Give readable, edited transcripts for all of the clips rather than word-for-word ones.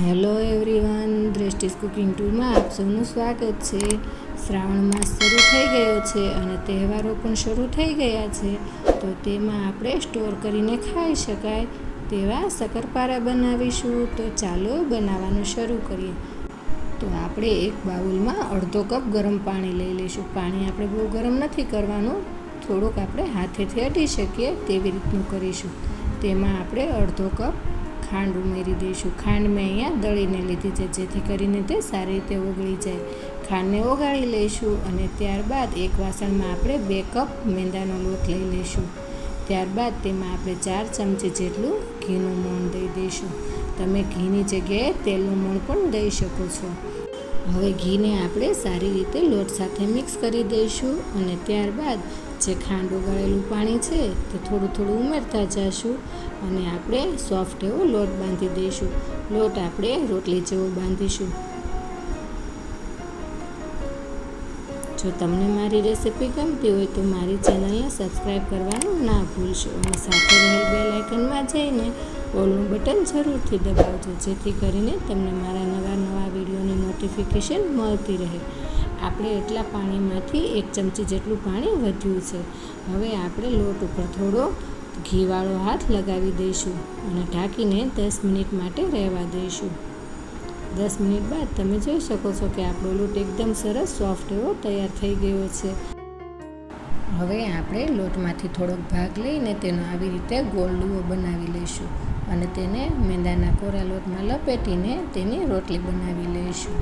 Hello everyone, દ્રષ્ટિસ cooking ટૂરમાં આપ સૌનું સ્વાગત છે। શ્રાવણ માસ શરૂ થઈ ગયો છે અને તહેવારો પણ શરૂ થઈ ગયા છે, તો તેમાં આપણે સ્ટોર કરીને ખાઈ શકાય તેવા શક્કરપારા બનાવીશું। તો ચાલો બનાવવાનું શરૂ કરીએ। તો આપણે એક બાઉલમાં અડધો કપ ગરમ પાણી લઈ લઈશું। પાણી આપણે બહુ ગરમ નથી કરવાનું, થોડુંક આપણે હાથેથી અડી શકીએ તેવી રીતનું કરીશું। તેમાં આપણે અડધો કપ ખાંડ ઉમેરી દઈશું। ખાંડ મેં અહીંયા દળીને લીધી છે, જેથી કરીને તે સારી રીતે ઓગળી જાય। ખાંડને ઓગાળી લઈશું અને ત્યારબાદ એક વાસણમાં આપણે 2 કપ મેંદાનો લોટ લઈ લઈશું। ત્યારબાદ તેમાં આપણે 4 ચમચી જેટલું ઘીનું મોણ દઈ દઈશું। તમે ઘીની જગ્યાએ તેલનું મોણ પણ દઈ શકો છો। હવે ઘીને આપણે સારી રીતે લોટ સાથે મિક્સ કરી દઈશું અને ત્યારબાદ જે ખાંડ ઓગાળેલું પાણી છે તે થોડું થોડું ઉમેરતા જઈશું અને આપણે સોફ્ટ એવો લોટ બાંધી દઈશું। લોટ આપણે રોટલી જેવો બાંધીશું। જો તમને મારી રેસીપી ગમતી હોય તો મારી ચેનલને સબસ્ક્રાઈબ કરવાનું ના ભૂલશો અને સાથે રહેલ બેલ આઇકનમાં જઈને ઓલનું બટન જરૂરથી દબાવજો, જેથી કરીને તમને મારા નવા વિડીયોની નોટિફિકેશન મળતી રહે। આપણે એટલા પાણીમાંથી 1 ચમચી જેટલું પાણી વધ્યું છે। હવે આપણે લોટ ઉપર થોડો ઘીવાળો હાથ લગાવી દઈશું અને ઢાંકીને 10 મિનિટ માટે રહેવા દઈશું। 10 મિનિટ બાદ તમે જોઈ શકો છો કે આપણો લોટ એકદમ સરસ સોફ્ટ એવો તૈયાર થઈ ગયો છે। હવે આપણે લોટમાંથી થોડોક ભાગ લઈને તેનો આવી રીતે ગોળ લુઓ બનાવી લઈશું અને તેને મેંદાના કોરા લોટમાં લપેટીને તેની રોટલી બનાવી લઈશું।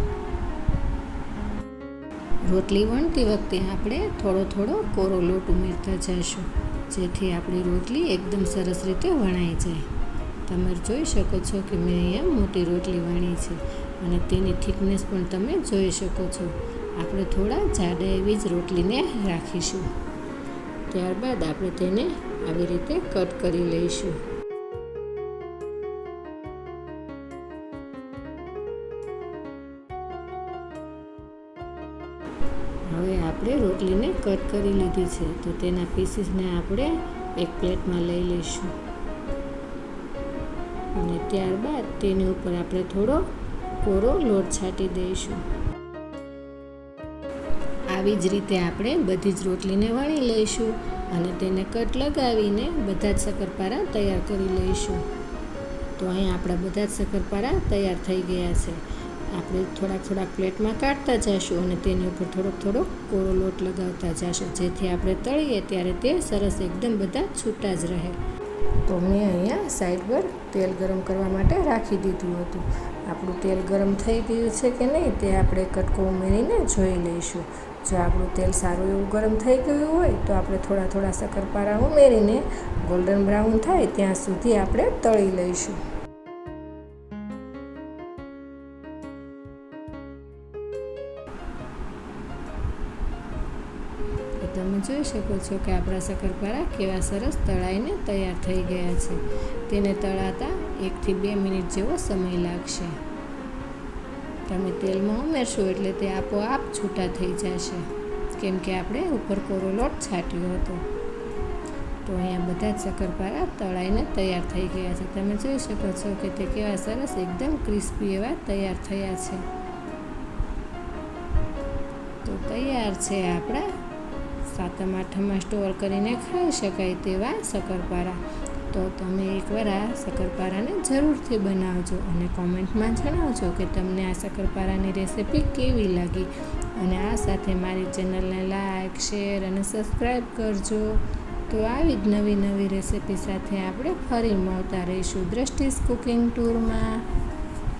રોટલી વણતી વખતે આપણે થોડો કોરો લોટ ઉમેરતા જઈશું, જેથી આપણી રોટલી એકદમ સરસ રીતે વણાઈ જાય। તમે જોઈ શકો છો કે મેં અહીંયા મોટી રોટલી વણી છે અને તેની થિકનેસ પણ તમે જોઈ શકો છો। આપણે થોડા જાડા એવી જ રોટલીને રાખીશું। ત્યારબાદ આપણે તેને આવી રીતે કટ કરી લઈશું। હવે આપણે રોટલીને કટ કરી લીધી છે, તો તેના પીસીસને આપણે એક પ્લેટમાં લઈ લઈશું અને ત્યારબાદ તેની ઉપર આપણે થોડો કોરો લોટ છાંટી દઈશું। આવી જ રીતે આપણે બધી જ રોટલીને વણી લઈશું અને તેને કટ લગાવીને બધા જ શક્કરપારા તૈયાર કરી લઈશું। તો અહીં આપણા બધા જ શક્કરપારા તૈયાર થઈ ગયા છે। આપણે થોડાક પ્લેટમાં કાઢતા જઈશું અને તેની ઉપર થોડોક કોરો લોટ લગાવતા જઈશું, જેથી આપણે તળીએ ત્યારે તે સરસ એકદમ બધા છૂટા જ રહે। તો મેં અહીંયા સાઈડ પર તેલ ગરમ કરવા માટે રાખી દીધું હતું। આપણું તેલ ગરમ થઈ ગયું છે કે નહીં તે આપણે કટકો ઉમેરીને જોઈ લઈશું। જો આપણું તેલ સારું એવું ગરમ થઈ ગયું હોય તો આપણે થોડા શક્કરપારા ઉમેરીને ગોલ્ડન બ્રાઉન થાય ત્યાં સુધી આપણે તળી લઈશું। તમે જોઈ શકો છો કે આપણા શક્કરપારા કેવા સરસ તળાઈને તૈયાર થઈ ગયા છે। તેને તળાતા 1 થી 2 મિનિટ જેવો સમય લાગશે। તમે તેલમાં ઉમેરશો એટલે તે આપોઆપ છૂટા થઈ જશે, કેમ કે આપણે ઉપર કોરો લોટ છાંટ્યો હતો। તો અહીંયા બધા જ શક્કરપારા તળાઈને તૈયાર થઈ ગયા છે। તમે જોઈ શકો છો કે તે કેવા સરસ એકદમ ક્રિસ્પી એવા તૈયાર થયા છે। તો તૈયાર છે આપણા સાતમ આઠમમાં સ્ટોર કરીને ખાઈ શકાય તેવા શક્કરપારા। તો તમે એકવાર આ શક્કરપારાને જરૂરથી બનાવજો અને કોમેન્ટમાં જણાવજો કે તમને આ શક્કરપારાની રેસીપી કેવી લાગી અને આ સાથે મારી ચેનલને લાઈક, શેર અને સબસ્ક્રાઈબ કરજો। તો આવી જ નવી રેસીપી સાથે આપણે ફરી મળતા રહીશું દ્રષ્ટિસ કુકિંગ ટૂરમાં।